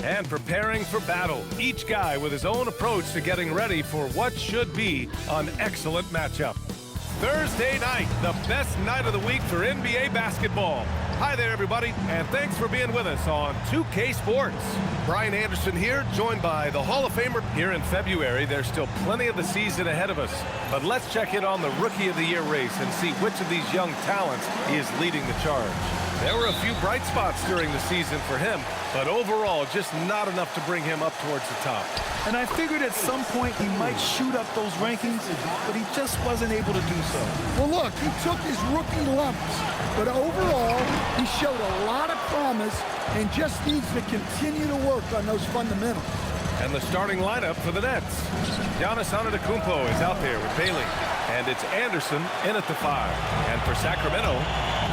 and preparing for battle. Each guy with his own approach to getting ready for what should be an excellent matchup. Thursday night, the best night of the week for NBA basketball. Hi there, everybody, and thanks for being with us on 2K Sports. Brian Anderson here, joined by the Hall of Famer. Here in February, there's still plenty of the season ahead of us. But let's check in on the Rookie of the Year race and see which of these young talents is leading the charge. There were a few bright spots during the season for him, but overall, just not enough to bring him up towards the top. And I figured at some point he might shoot up those rankings, but he just wasn't able to do so. Well, look, he took his rookie lumps, but overall, he showed a lot of promise and just needs to continue to work on those fundamentals. And the starting lineup for the Nets. Giannis Antetokounmpo is out there with Bailey, and it's Anderson in at the 5. And for Sacramento,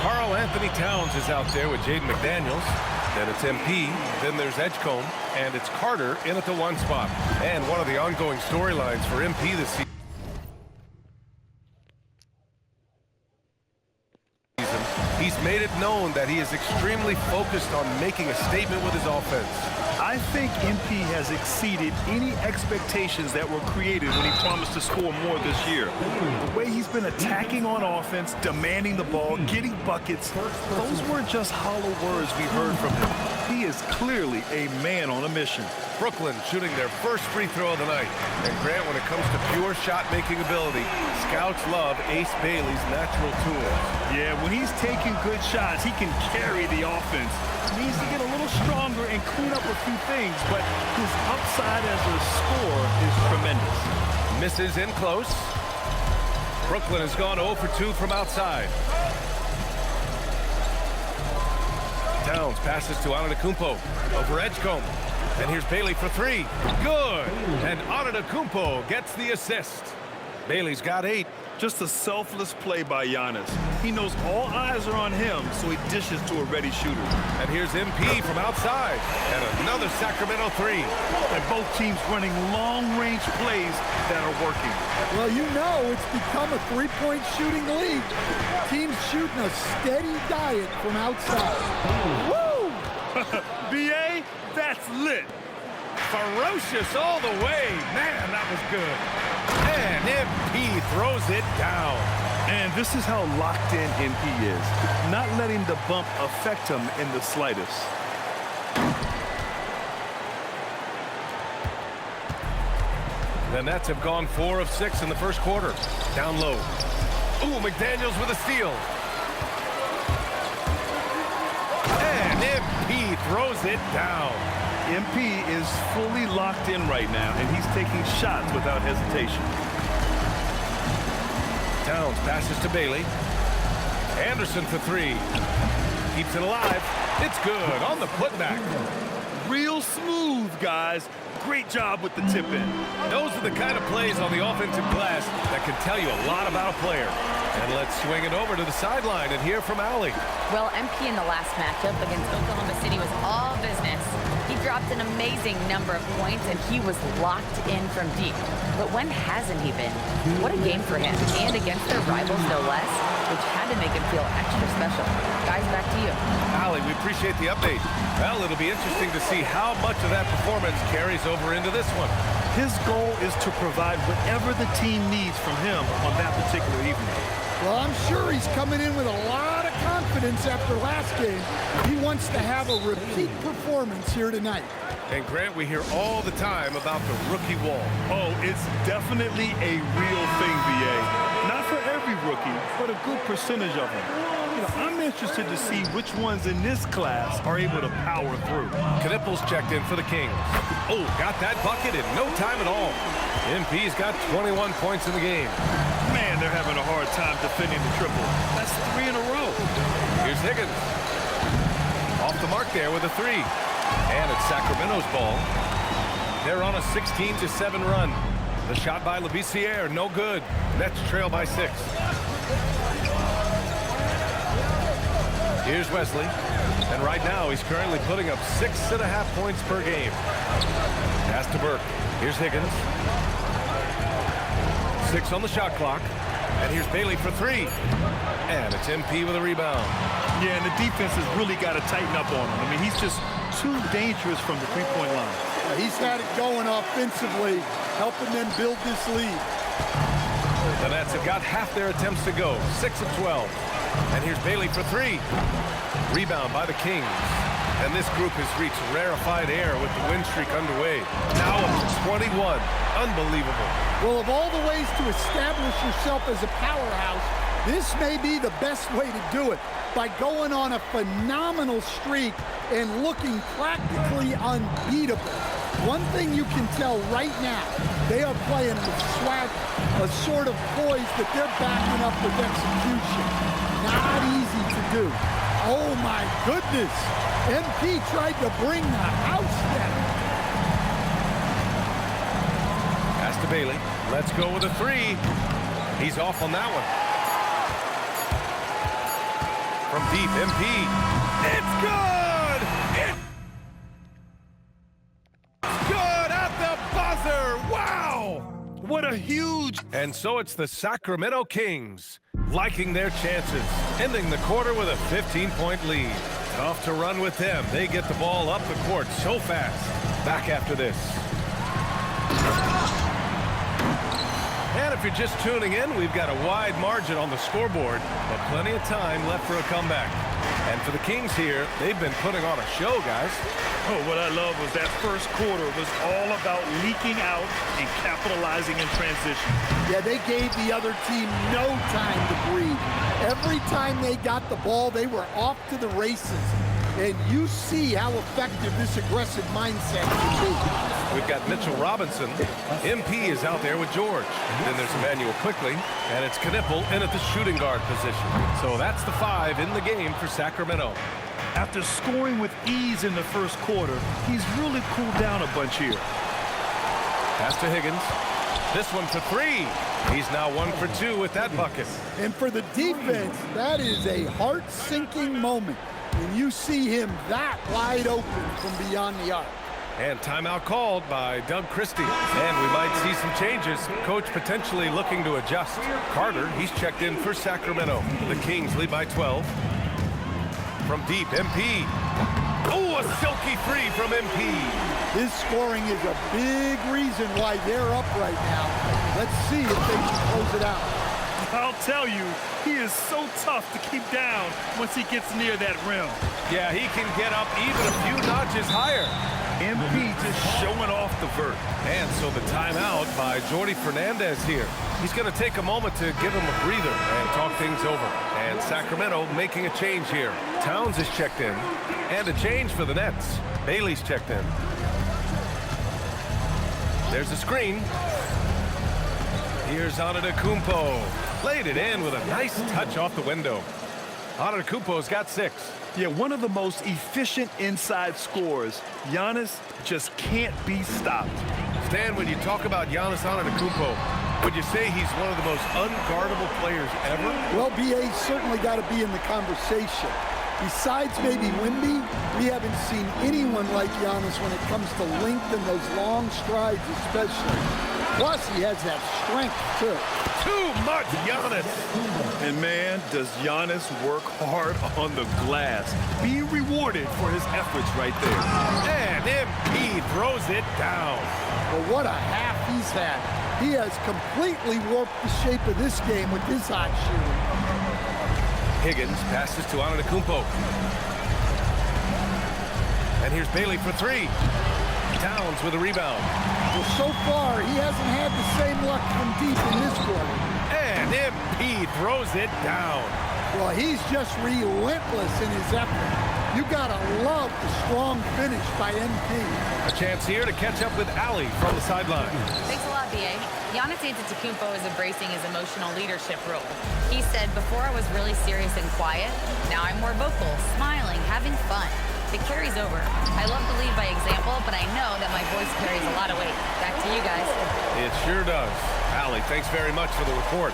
Karl Anthony Towns is out there with Jaden McDaniels. Then it's MP, then there's Edgecombe, and it's Carter in at the 1 spot. And one of the ongoing storylines for MP this season, he's made it known that he is extremely focused on making a statement with his offense. I think MP has exceeded any expectations that were created when he promised to score more this year. The way he's been attacking on offense, demanding the ball, getting buckets, those weren't just hollow words we heard from him. He is clearly a man on a mission. Brooklyn shooting their first free throw of the night. And Grant, when it comes to pure shot-making ability, scouts love Ace Bailey's natural tools. Yeah, when he's taking good shots, he can carry the offense. He needs to get a little stronger and clean up a few things, but his upside as a scorer is tremendous. Misses in close. Brooklyn has gone 0 for 2 from outside. Towns passes to Antetokounmpo over Edgecombe. And here's Bailey for 3. Good. And Antetokounmpo gets the assist. Bailey's got 8. Just a selfless play by Giannis. He knows all eyes are on him, so he dishes to a ready shooter. And here's MP from outside. And another Sacramento 3. And both teams running long-range plays that are working. Well, you know it's become a three-point shooting league. Teams shooting a steady diet from outside. Woo! BA, that's lit. Ferocious all the way. Man, that was good. And MP throws it down. And this is how locked in MP is. Not letting the bump affect him in the slightest. The Nets have gone 4 of 6 in the first quarter. Down low. Ooh, McDaniels with a steal. And MP throws it down. MP is fully locked in right now, and he's taking shots without hesitation. Towns passes to Bailey. Anderson for 3. Keeps it alive. It's good on the putback. Real smooth, guys. Great job with the tip in. Those are the kind of plays on the offensive glass that can tell you a lot about a player. And let's swing it over to the sideline and hear from Allie. Well, MP in the last matchup against Oklahoma City was all business. He dropped an amazing number of points, and he was locked in from deep. But when hasn't he been? What a game for him, and against their rivals no less, which had to make him feel extra special. Guys, back to you. Allie, we appreciate the update. Well, it'll be interesting to see how much of that performance carries over into this one. His goal is to provide whatever the team needs from him on that particular evening. Well, I'm sure he's coming in with a lot of confidence after last game. He wants to have a repeat performance here tonight. And Grant, we hear all the time about the rookie wall. Oh, it's definitely a real thing, BA. Not for every rookie, but a good percentage of them. You know, I'm interested to see which ones in this class are able to power through. Knipples checked in for the Kings. Oh, got that bucket in no time at all. MP's got 21 points in the game. Man, they're having a hard time defending the triple. That's 3 in a row. Here's Higgins. Off the mark there with a 3. And it's Sacramento's ball. They're on a 16-7 run. The shot by Labissiere, no good. Nets trail by 6. Here's Wesley. And right now, he's currently putting up 6.5 points per game. Pass to Burke. Here's Higgins. 6 on the shot clock. And here's Bailey for 3. And it's MP with a rebound. Yeah, and the defense has really got to tighten up on him. I mean, he's just too dangerous from the three-point line. He's had it going offensively, helping them build this lead. The Nets have got half their attempts to go, 6 of 12. And here's Bailey for three. Rebound by the Kings. And this group has reached rarefied air with the win streak underway. Now up to 21. Unbelievable. Well, of all the ways to establish yourself as a powerhouse, this may be the best way to do it, by going on a phenomenal streak and looking practically unbeatable. One thing you can tell right now, they are playing with swagger, a sort of poise that they're backing up with execution. Not easy to do. Oh my goodness. MP tried to bring the house down. Pass to Bailey. Let's go with a three. He's off on that one. From deep, MP. It's good! It's good at the buzzer! Wow! What a huge... And so it's the Sacramento Kings liking their chances, ending the quarter with a 15-point lead. Tough to run with them. They get the ball up the court so fast. Back after this. And if you're just tuning in, we've got a wide margin on the scoreboard, but plenty of time left for a comeback. And for the Kings here, they've been putting on a show, guys. Oh, what I love was that first quarter was all about leaking out and capitalizing in transition. Yeah, they gave the other team no time to breathe. Every time they got the ball, they were off to the races. And you see how effective this aggressive mindset can be. We've got Mitchell Robinson. MP is out there with George. Then there's Emmanuel Quickly, and it's Knipple in at the shooting guard position. So that's the 5 in the game for Sacramento. After scoring with ease in the first quarter, he's really cooled down a bunch here. Pass to Higgins. This one for three. He's now 1 for 2 with that bucket. And for the defense, that is a heart-sinking moment when you see him that wide open from beyond the arc. And timeout called by Doug Christie. And we might see some changes. Coach potentially looking to adjust. Carter, he's checked in for Sacramento. The Kings lead by 12. From deep, MP. Oh, a silky three from MP. His scoring is a big reason why they're up right now. Let's see if they can close it out. I'll tell you, he is so tough to keep down once he gets near that rim. Yeah, he can get up even a few notches higher. MP just showing off the vert. And so the timeout by Jordi Fernandez here. He's going to take a moment to give him a breather and talk things over. And Sacramento making a change here. Towns is checked in. And a change for the Nets. Bailey's checked in. There's a screen. Here's Antetokounmpo. Played it in with a nice touch off the window. Antetokounmpo's got 6. Yeah, one of the most efficient inside scorers. Giannis just can't be stopped. Stan, when you talk about Giannis Antetokounmpo, would you say he's one of the most unguardable players ever? Well, BA's certainly got to be in the conversation. Besides maybe Wemby, we haven't seen anyone like Giannis when it comes to length and those long strides especially. Plus, he has that strength, too. Too much Giannis. And man, does Giannis work hard on the glass. Being rewarded for his efforts right there. And MP throws it down. Well, what a half he's had. He has completely warped the shape of this game with his hot shooting. Higgins passes to Antetokounmpo. And here's Bailey for 3. Towns with a rebound. Well, so far, he hasn't had the same luck from deep in this quarter. And MP throws it down. Well, he's just relentless in his effort. You gotta love the strong finish by MP. A chance here to catch up with Allie from the sideline. Thanks a lot, B.A. Giannis Antetokounmpo is embracing his emotional leadership role. He said, before I was really serious and quiet, now I'm more vocal, smiling, having fun. It carries over. I love to lead by example, but I know that my voice carries a lot of weight. Back to you guys. It sure does. Allie, thanks very much for the report.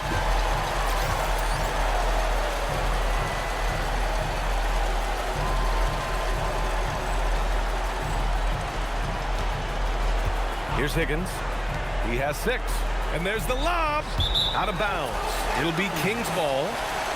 Here's Higgins. He has 6. And there's the lob. Out of bounds. It'll be Kings ball.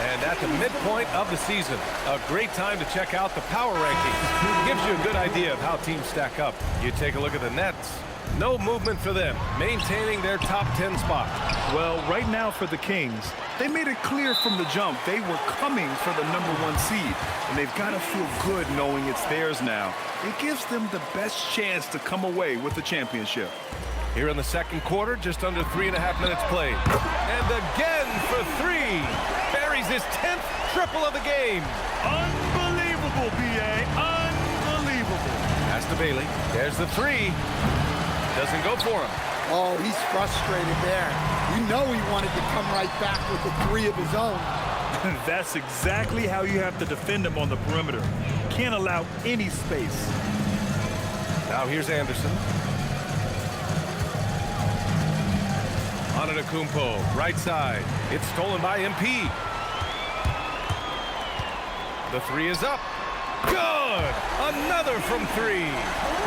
And at the midpoint of the season, a great time to check out the power rankings. Gives you a good idea of how teams stack up. You take a look at the Nets. No movement for them, maintaining their top 10 spot. Well, right now for the Kings, they made it clear from the jump they were coming for the #1 seed, and they've got to feel good knowing it's theirs now. It gives them the best chance to come away with the championship. Here in the second quarter, just under 3.5 minutes played. And again for three. Buries his 10th triple of the game. Unbelievable, B.A. Unbelievable. Pass to Bailey. There's the three. Doesn't go for him. Oh, he's frustrated there. You know he wanted to come right back with the three of his own. That's exactly how you have to defend him on the perimeter. Can't allow any space. Now here's Anderson. Antetokounmpo, right side. It's stolen by MP. The three is up. Good! Another from three.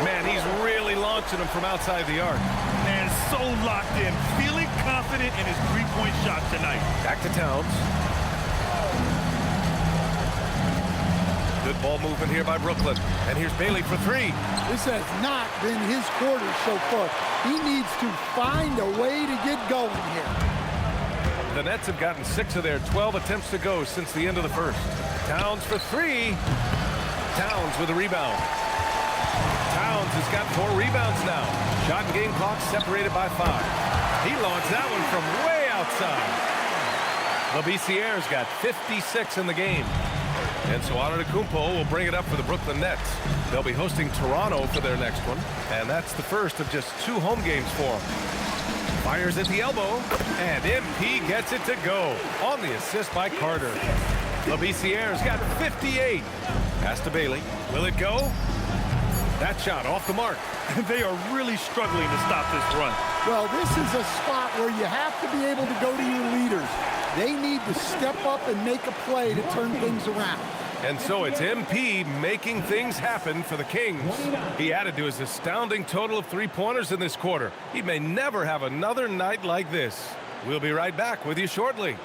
Man, he's really launching them from outside the arc. And so locked in, feeling confident in his three-point shot tonight. Back to Towns. Good ball movement here by Brooklyn. And here's Bailey for three. This has not been his quarter so far. He needs to find a way to get going here. The Nets have gotten 6 of their 12 attempts to go since the end of the first. Towns for three. Towns with a rebound. Towns has got 4 rebounds now. Shot and game clock separated by 5. He launched that one from way outside. Labissière's got 56 in the game. And so Antetokounmpo will bring it up for the Brooklyn Nets. They'll be hosting Toronto for their next one. And that's the first of just 2 home games for them. Fires at the elbow. And MP gets it to go on the assist by Carter. Labissière's got 58. Pass to Bailey. Will it go? That shot off the mark. They are really struggling to stop this run. Well, this is a spot where you have to be able to go to your leaders. They need to step up and make a play to turn things around. And so it's MP making things happen for the Kings. He added to his astounding total of 3-pointers in this quarter. He may never have another night like this. We'll be right back with you shortly.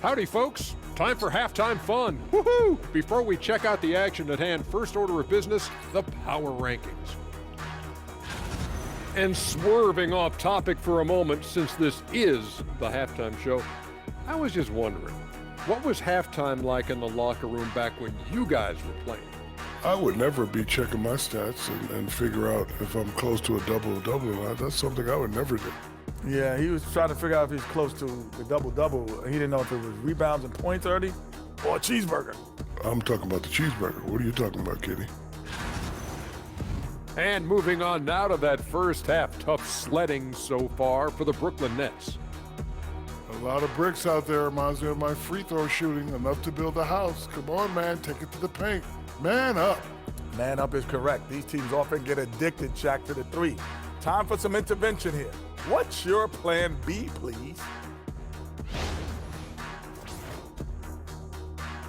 Howdy, folks. Time for halftime fun. Woohoo! Before we check out the action at hand, first order of business, the power rankings. And swerving off topic for a moment, since this is the halftime show, I was just wondering, what was halftime like in the locker room back when you guys were playing? I would never be checking my stats and figure out if I'm close to a double-double or not. That's something I would never do. Yeah, he was trying to figure out if he's close to the double-double. He didn't know if it was rebounds and points already or a cheeseburger. I'm talking about the cheeseburger. What are you talking about, Kitty? And moving on now to that first half, tough sledding so far for the Brooklyn Nets. A lot of bricks out there reminds me of my free throw shooting, enough to build a house. Come on, man, take it to the paint. Man up. Man up is correct. These teams often get addicted, Shaq, to the three. Time for some intervention here. What's your plan B, please?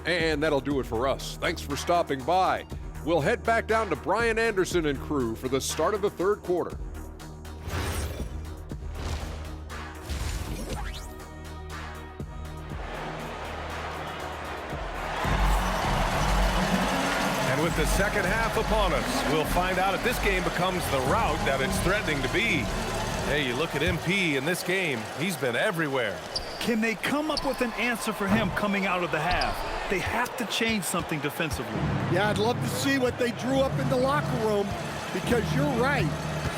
And that'll do it for us. Thanks for stopping by. We'll head back down to Brian Anderson and crew for the start of the third quarter. And with the second half upon us, we'll find out if this game becomes the rout that it's threatening to be. Hey, you look at MP in this game, he's been everywhere. Can they come up with an answer for him coming out of the half? They have to change something defensively. Yeah, I'd love to see what they drew up in the locker room, because you're right.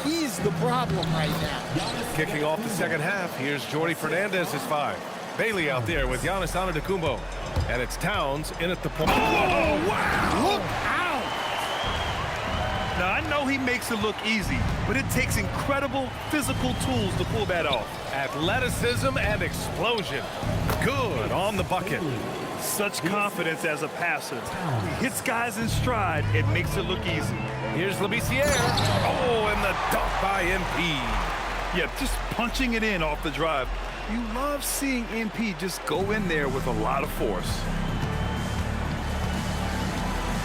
He's the problem right now. Kicking off the second half, here's Jordi Fernandez's 5. Bailey out there with Giannis Antetokounmpo. And it's Towns in at the point. Oh, wow! Look out! Now, I know he makes it look easy, but it takes incredible physical tools to pull that off. Athleticism and explosion. Good on the bucket. Such confidence as a passer. He hits guys in stride. It makes it look easy. Here's Labissière. Oh, and the dunk by MP. Yeah, just punching it in off the drive. You love seeing MP just go in there with a lot of force.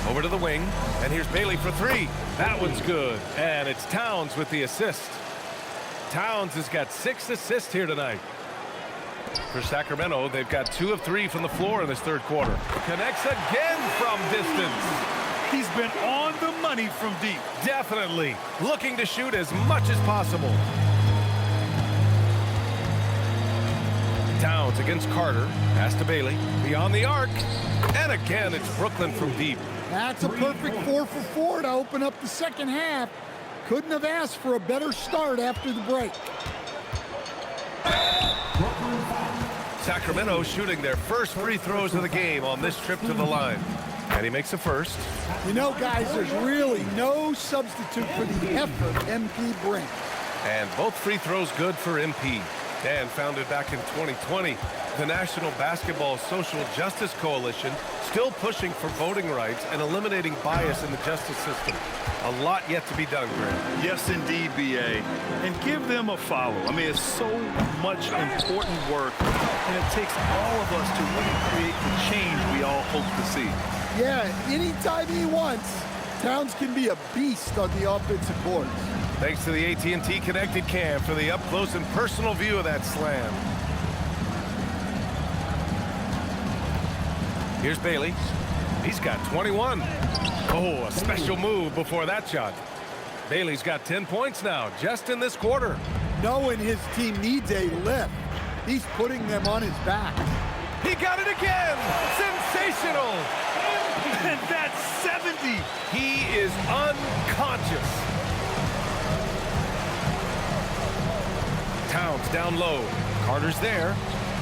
Over to the wing, and here's Bailey for three. That one's good, and it's Towns with the assist. Towns has got 6 assists here tonight. For Sacramento, they've got 2 of 3 from the floor in this third quarter. Connects again from distance. He's been on the money from deep. Definitely looking to shoot as much as possible. Towns against Carter. Pass to Bailey. Beyond the arc. And again, it's Brooklyn from deep. That's a perfect 4 for 4 to open up the second half. Couldn't have asked for a better start after the break. Sacramento shooting their first free throws of the game on this trip to the line. And he makes the first. You know, guys, there's really no substitute for the effort MP brings. And both free throws good for MP. And founded back in 2020, the National Basketball Social Justice Coalition still pushing for voting rights and eliminating bias in the justice system. A lot yet to be done, Grant. Yes, indeed, BA. And give them a follow. I mean, it's so much important work, and it takes all of us to really create the change we all hope to see. Yeah, anytime he wants, Towns can be a beast on the offensive boards. Thanks to the AT&T Connected Cam for the up-close and personal view of that slam. Here's Bailey. He's got 21. Oh, a special move before that shot. Bailey's got 10 points now, just in this quarter. Knowing his team needs a lift, he's putting them on his back. He got it again! Sensational! And that's 70! He is unconscious. Towns down low. Carter's there.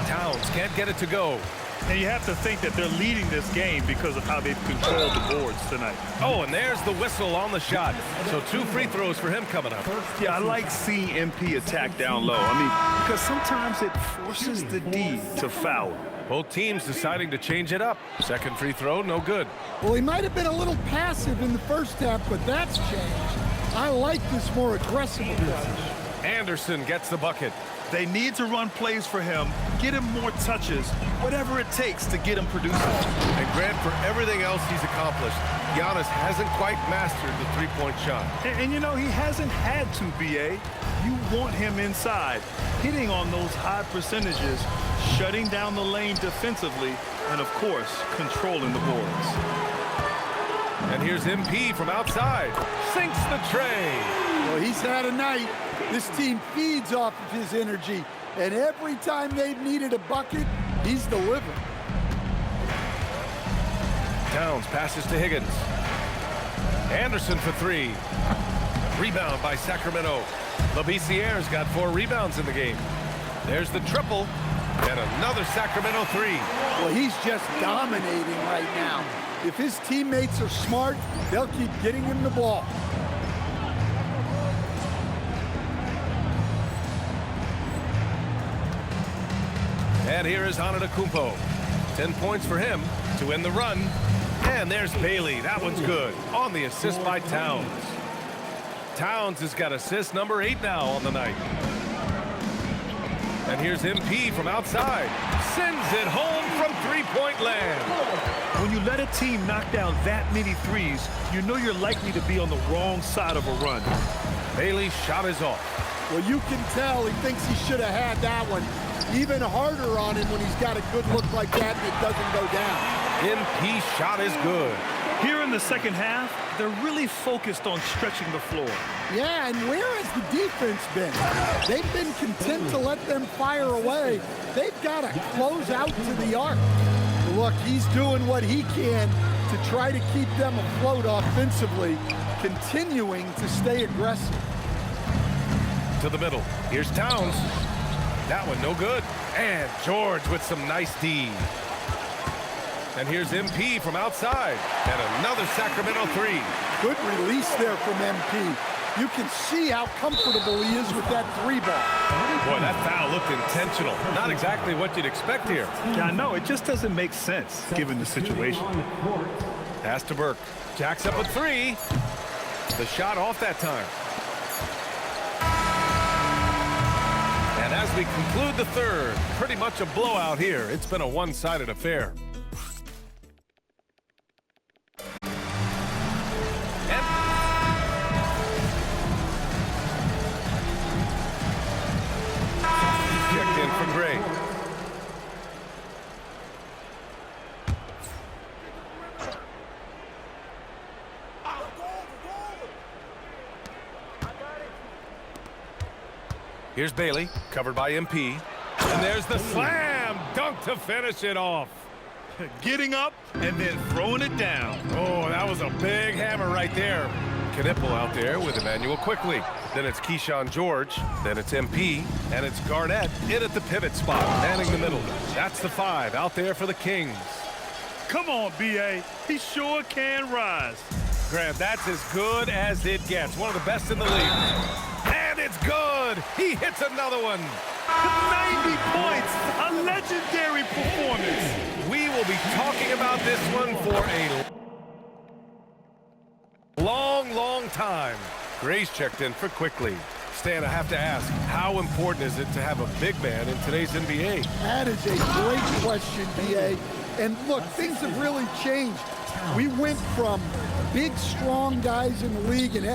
Towns can't get it to go. And you have to think that they're leading this game because of how they've controlled the boards tonight. Oh, and there's the whistle on the shot. So 2 free throws for him coming up. Yeah, I like seeing MP attack down low. I mean, because sometimes it forces the D to foul. Both teams deciding to change it up. Second free throw, no good. Well, he might have been a little passive in the first half, but that's changed. I like this more aggressive approach. Anderson gets the bucket. They need to run plays for him, get him more touches, whatever it takes to get him producing. And Grant, for everything else he's accomplished, Giannis hasn't quite mastered the three-point shot. And you know, he hasn't had to, BA. You want him inside, hitting on those high percentages, shutting down the lane defensively, and of course, controlling the boards. And here's MP from outside. Sinks the tray. Well, he's had a night. This team feeds off of his energy, and every time they've needed a bucket, he's delivered. Towns passes to Higgins. Anderson for 3. Rebound by Sacramento. Labissiere's got 4 rebounds in the game. There's the triple, and another Sacramento 3. Well, he's just dominating right now. If his teammates are smart, they'll keep getting him the ball. And here is Antetokounmpo. 10 points for him to win the run. And there's Bailey. That one's good. On the assist by Towns. Towns has got assist number 8 now on the night. And here's MP from outside. Sends it home from three-point land. When you let a team knock down that many threes, you know you're likely to be on the wrong side of a run. Bailey's shot is off. Well, you can tell he thinks he should have had that one. Even harder on him when he's got a good look like that and it doesn't go down. MP shot is good. Here in the second half, they're really focused on stretching the floor. Yeah, and where has the defense been? They've been content to let them fire away. They've got to close out to the arc. Look, he's doing what he can to try to keep them afloat offensively, continuing to stay aggressive. To the middle. Here's Towns. That one no good. And George with some nice D. And here's MP from outside. And another Sacramento 3. Good release there from MP. You can see how comfortable he is with that 3 ball. Boy, that foul looked intentional. Not exactly what you'd expect here. Yeah, I know. It just doesn't make sense given the situation. Pass to Burke. Jacks up a 3. The shot off that time. as we conclude the third. Pretty much a blowout here. It's been a one-sided affair. Checked in for Gray. Here's Bailey, covered by MP. And there's the slam dunk to finish it off. Getting up and then throwing it down. Oh, that was a big hammer right there. Knipple out there with Emmanuel quickly. Then it's Keyshawn George. Then it's MP. And it's Garnett in at the pivot spot, manning the middle. That's the 5 out there for the Kings. Come on, B.A. He sure can rise. Grant, that's as good as it gets. One of the best in the league. And it's good. He hits another one. 90 points. A legendary performance. We will be talking about this one for a long time. Gray's checked in for quickly. Stan, I have to ask, how important is it to have a big man in today's NBA? That is a great question, B.A. And look, things have really changed. We went from big, strong guys in the league and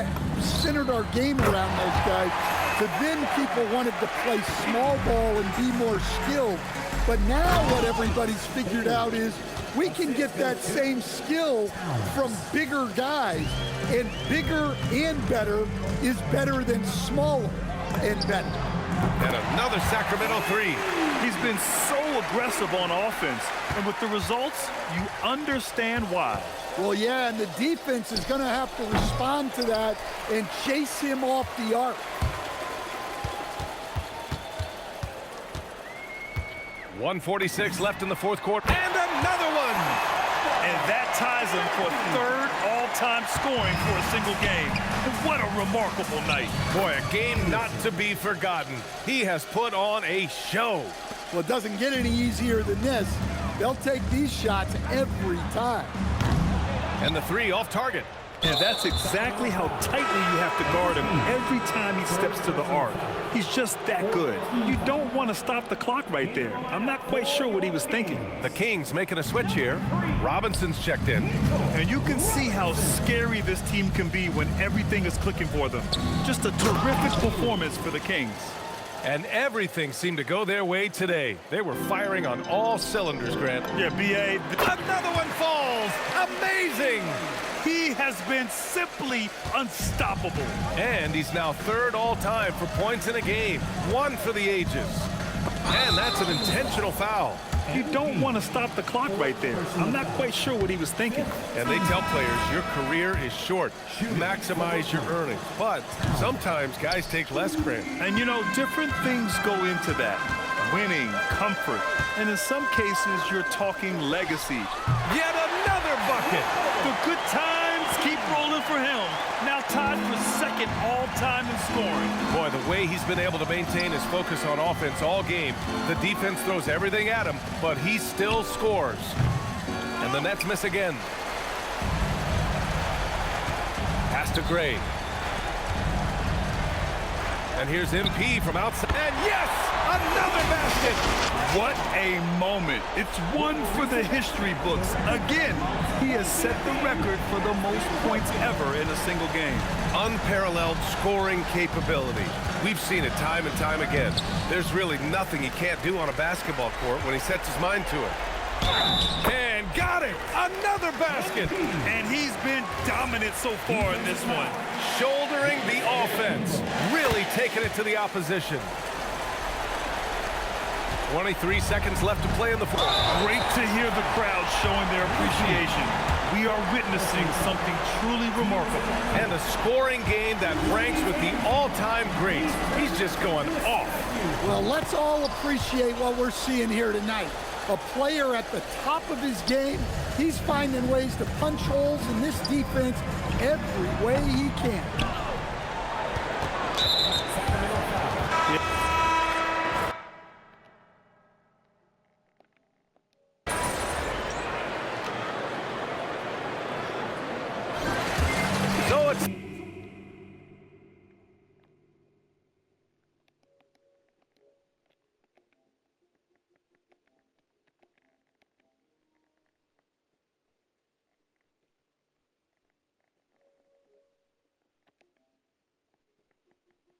centered our game around those guys to then people wanted to play small ball and be more skilled. But now what everybody's figured out is we can get that same skill from bigger guys, and bigger and better is better than smaller and better. And another Sacramento 3. He's been so aggressive on offense, and with the results, you understand why. Well, yeah, and the defense is going to have to respond to that and chase him off the arc. .146 left in the fourth quarter. And another one! And that ties him for third all-time scoring for a single game. What a remarkable night. Boy, a game not to be forgotten. He has put on a show. Well, it doesn't get any easier than this. They'll take these shots every time. And the 3 off target. And that's exactly how tightly you have to guard him every time he steps to the arc. He's just that good. You don't want to stop the clock right there. I'm not quite sure what he was thinking. The Kings making a switch here. Robinson's checked in. And you can see how scary this team can be when everything is clicking for them. Just a terrific performance for the Kings. And everything seemed to go their way today. They were firing on all cylinders, Grant. Yeah, B.A. Another one falls. Amazing. He has been simply unstoppable. And he's now third all-time for points in a game. 1 for the ages. And that's an intentional foul. You don't want to stop the clock right there. I'm not quite sure what he was thinking. And they tell players your career is short. Maximize your earnings. But sometimes guys take less, Grant. And you know, different things go into that. Winning, comfort, and in some cases, you're talking legacy. Yet another bucket. The good times keep rolling for him. Now tied for second all-time in scoring. Boy, the way he's been able to maintain his focus on offense all game. The defense throws everything at him, but he still scores. And the Nets miss again. Pass to Gray. And here's MP from outside. And yes, another basket. What a moment. It's one for the history books. Again, he has set the record for the most points ever in a single game. Unparalleled scoring capability. We've seen it time and time again. There's really nothing he can't do on a basketball court when he sets his mind to it. And got it! Another basket! And he's been dominant so far in this one. Shouldering the offense. Really taking it to the opposition. 23 seconds left to play in the fourth. Great to hear the crowd showing their appreciation. We are witnessing something truly remarkable. And a scoring game that ranks with the all-time greats. He's just going off. Well, let's all appreciate what we're seeing here tonight. A player at the top of his game. He's finding ways to punch holes in this defense every way he can.